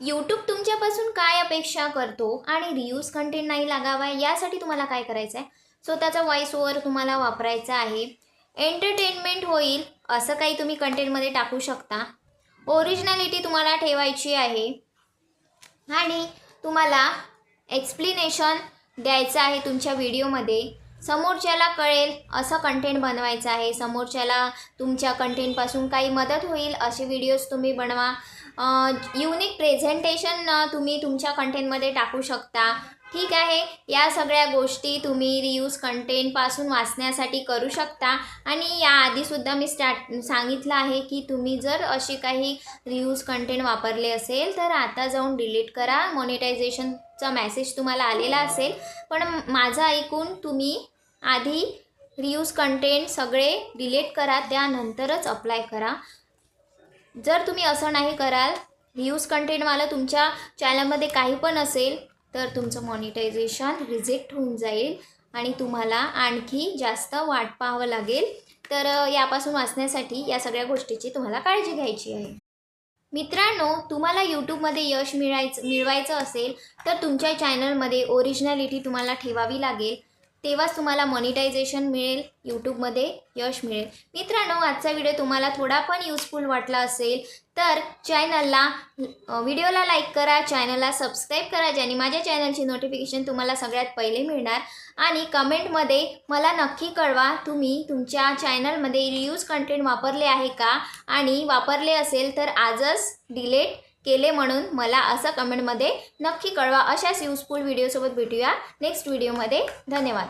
YouTube तुमच्यापासून काय अपेक्षा करतो आणि रियूज कंटेंट नाही लागावा यासाठी तुम्हाला काय करायचं आहे, स्वतःचा व्हॉइस ओव्हर तुम्हाला वापरायचा आहे. एंटरटेनमेंट होईल असं काही तुम्ही कंटेंटमध्ये टाकू शकता. ओरिजिनॅलिटी तुम्हाला ठेवायची आहे आणि तुम्हाला एक्सप्लेनेशन द्यायचं आहे तुमच्या व्हिडिओमध्ये. समोरच्याला कळेल असं कंटेंट बनवायचं आहे. समोरच्याला तुमच्या कंटेंटपासून काही मदत होईल असे व्हिडिओज तुम्ही बनवा. युनिक प्रेझेंटेशन तुम्ही तुमच्या कंटेंटमध्ये टाकू शकता. ठीक आहे, या सगळ्या गोष्टी तुम्ही रियूज कंटेंटपासून वाचण्यासाठी करू शकता. आणि याआधीसुद्धा मी सांगितलं आहे की तुम्ही जर अशी काही रियूज कंटेंट वापरले असेल तर आता जाऊन डिलीट करा. मॉनिटायझेशनचा मेसेज तुम्हाला आलेला असेल, पण माझं ऐकून तुम्ही आधी रियूज कंटेंट सगळे डिलीट करा, त्यानंतरच अप्लाय करा. जर तुम्ही असं नाही कराल, रियूज कंटेंटवाला तुमच्या चॅनलमध्ये काही पण असेल तर तुमचं मॉनिटायझेशन रिजेक्ट होऊन जाईल आणि तुम्हाला आणखी जास्त वाट पाहावं लागेल. तर यापासून वाचण्यासाठी या सगळ्या गोष्टीची तुम्हाला काळजी घ्यायची आहे. मित्रांनो, तुम्हाला यूट्यूबमध्ये यश मिळवायचं असेल तर तुमच्या चॅनलमध्ये ओरिजिनॅलिटी तुम्हाला ठेवावी लागेल. तेव्हाच तुम्हाला मॉनिटायझेशन मिळेल, यूट्यूबमध्ये यश मिळेल. मित्रांनो, आजचा व्हिडिओ तुम्हाला थोडा पण युजफुल वाटला असेल तर व्हिडिओला लाईक करा, चॅनलला सबस्क्राईब करा, ज्याने माझ्या चॅनलची नोटिफिकेशन तुम्हाला सगळ्यात पहिले मिळणार. आणि कमेंटमध्ये मला नक्की कळवा तुम्ही तुमच्या चॅनलमध्ये रियूज कंटेंट वापरले आहे का, आणि वापरले असेल तर आजच डिलीट केले म्हणून मला असं कमेंटमध्ये नक्की कळवा. अशाच युजफुल व्हिडिओसोबत भेटूया नेक्स्ट व्हिडिओमध्ये. धन्यवाद.